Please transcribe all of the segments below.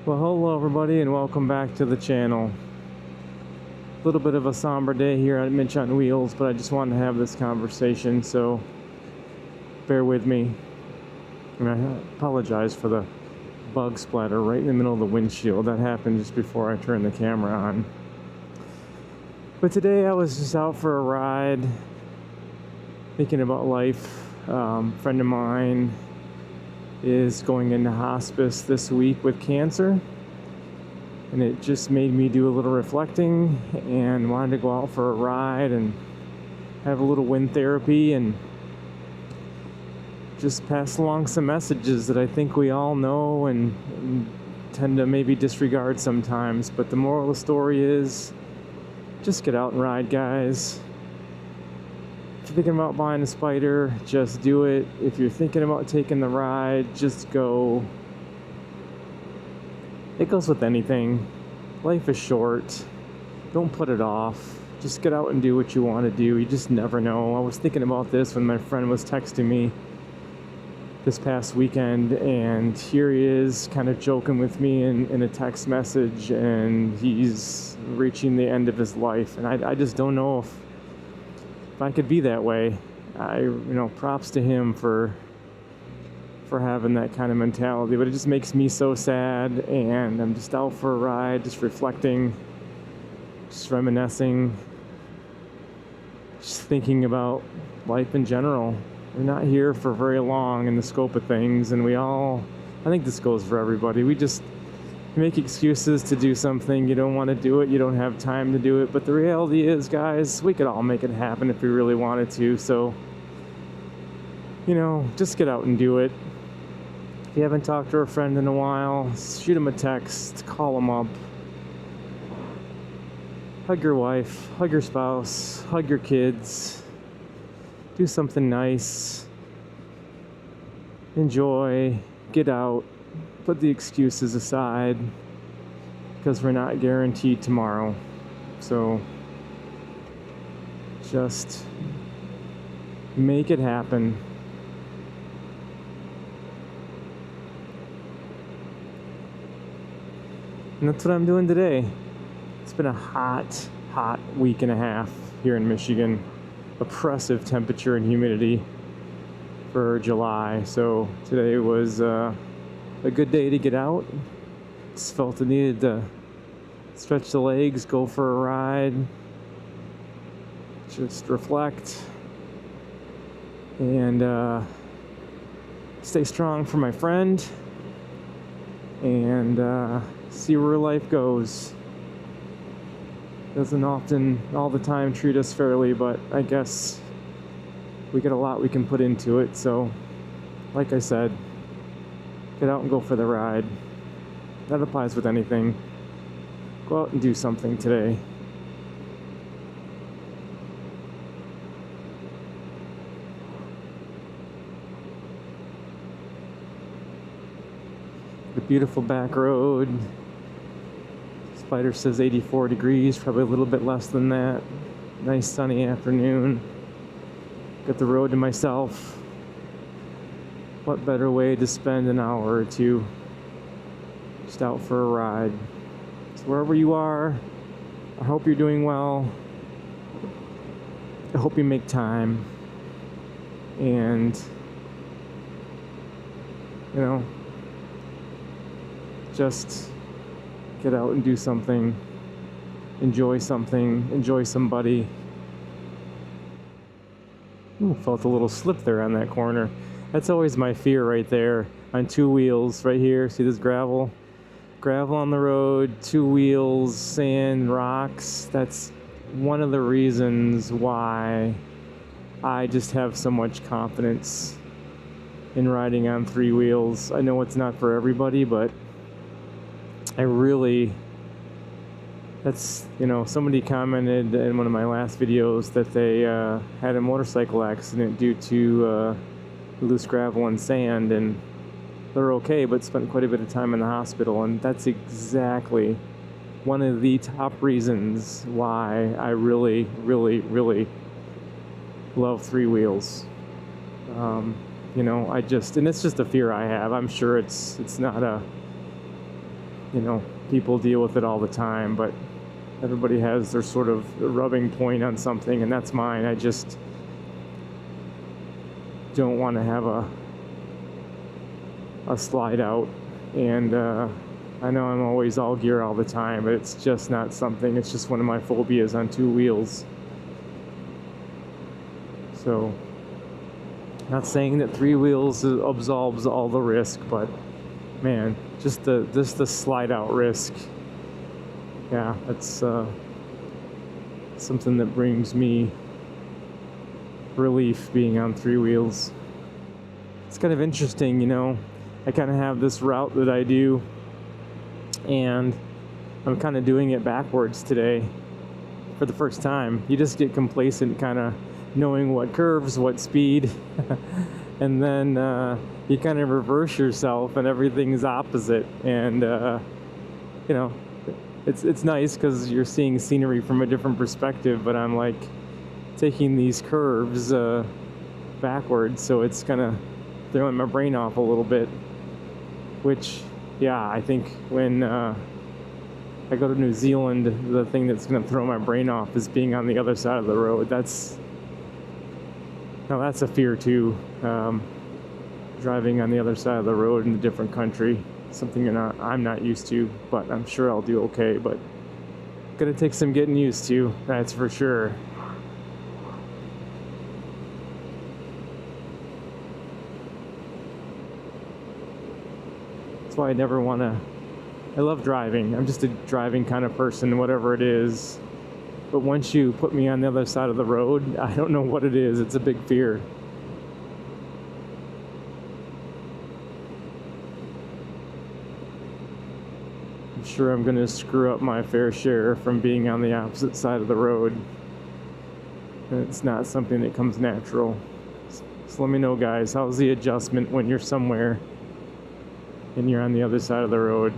Well, hello everybody and welcome back to the channel. A little bit of a somber day here at Mitch on Wheels, but I just wanted to have this conversation, so bear with me. And I apologize for the bug splatter right in the middle of the windshield. That happened just before I turned the camera on. But today I was just out for a ride, thinking about life. Friend of mine is going into hospice this week with cancer, and it just made me do a little reflecting and wanted to go out for a ride and have a little wind therapy and just pass along some messages that I think we all know and tend to maybe disregard sometimes. But the moral of the story is just get out and ride, guys. If you're thinking about buying a Spyder, just do it. If you're thinking about taking the ride, just go. It goes with anything. Life is short. Don't put it off. Just get out and do what you want to do. You just never know. I was thinking about this when my friend was texting me this past weekend, and here he is kind of joking with me in a text message, and he's reaching the end of his life. And I just don't know if I could be that way. Props to him for having that kind of mentality, but it just makes me so sad. And I'm just out for a ride, just reflecting, just reminiscing, just thinking about life in general. We're not here for very long in the scope of things, and I think this goes for everybody. We just make excuses to do something. You don't want to do it, you don't have time to do it, but the reality is, guys, we could all make it happen if we really wanted to. So, just get out and do it. If you haven't talked to a friend in a while, shoot them a text, call them up, hug your wife, hug your spouse, hug your kids, do something nice, enjoy, get out. Put the excuses aside, because we're not guaranteed tomorrow. So just make it happen. And that's what I'm doing today. It's been a hot week and a half here in Michigan. Oppressive temperature and humidity for July. So today was a good day to get out. Just felt I needed to stretch the legs, go for a ride, just reflect, and stay strong for my friend, and see where life goes. Doesn't often, all the time, treat us fairly, but I guess we get a lot we can put into it. So, like I said, get out and go for the ride. That applies with anything. Go out and do something today. The beautiful back road. Spyder says 84 degrees, probably a little bit less than that. Nice sunny afternoon. Got the road to myself. What better way to spend an hour or two just out for a ride? So wherever you are, I hope you're doing well. I hope you make time. And, just get out and do something. Enjoy something. Enjoy somebody. Ooh, felt a little slip there on that corner. That's always my fear right there on two wheels right here. See this gravel? Gravel on the road, two wheels, sand, rocks. That's one of the reasons why I just have so much confidence in riding on three wheels. I know it's not for everybody, but somebody commented in one of my last videos that they had a motorcycle accident due to loose gravel and sand, and they're okay, but spent quite a bit of time in the hospital. And that's exactly one of the top reasons why I really, really, really love three wheels. And it's just a fear I have. I'm sure it's not people deal with it all the time, but everybody has their sort of rubbing point on something, and that's mine. I just don't want to have a slide out, and I know I'm always all gear all the time, but it's just not something. It's just one of my phobias on two wheels. So, not saying that three wheels absolves all the risk, but man, just the slide out risk. Yeah, that's something that brings me relief, being on three wheels. It's kind of interesting, I kind of have this route that I do, and I'm kind of doing it backwards today for the first time. You just get complacent, kind of knowing what curves, what speed, and then you kind of reverse yourself and everything's opposite. And it's nice because you're seeing scenery from a different perspective, but I'm like taking these curves backwards, so it's kind of throwing my brain off a little bit, which, yeah, I think when I go to New Zealand, the thing that's going to throw my brain off is being on the other side of the road. That's a fear too. Driving on the other side of the road in a different country, something I'm not used to, but I'm sure I'll do okay. But gonna take some getting used to, that's for sure. That's why I never want to. I love driving. I'm just a driving kind of person, whatever it is. But once you put me on the other side of the road, I don't know what it is. It's a big fear. I'm sure I'm going to screw up my fair share from being on the opposite side of the road. And it's not something that comes natural. So let me know, guys, how's the adjustment when you're somewhere and you're on the other side of the road?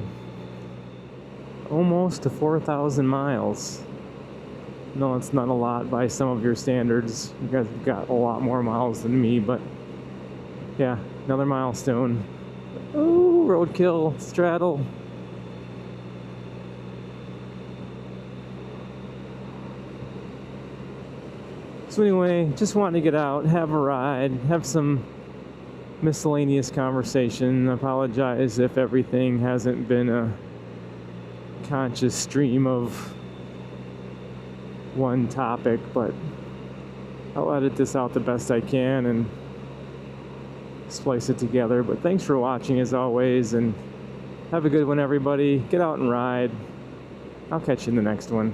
Almost to 4,000 miles. No, it's not a lot by some of your standards. You guys have got a lot more miles than me, but yeah, another milestone. Oh, roadkill, straddle. So anyway, just wanting to get out, have a ride, have some miscellaneous conversation. I apologize if everything hasn't been a conscious stream of one topic, but I'll edit this out the best I can and splice it together. But thanks for watching as always, and have a good one, everybody. Get out and ride. I'll catch you in the next one.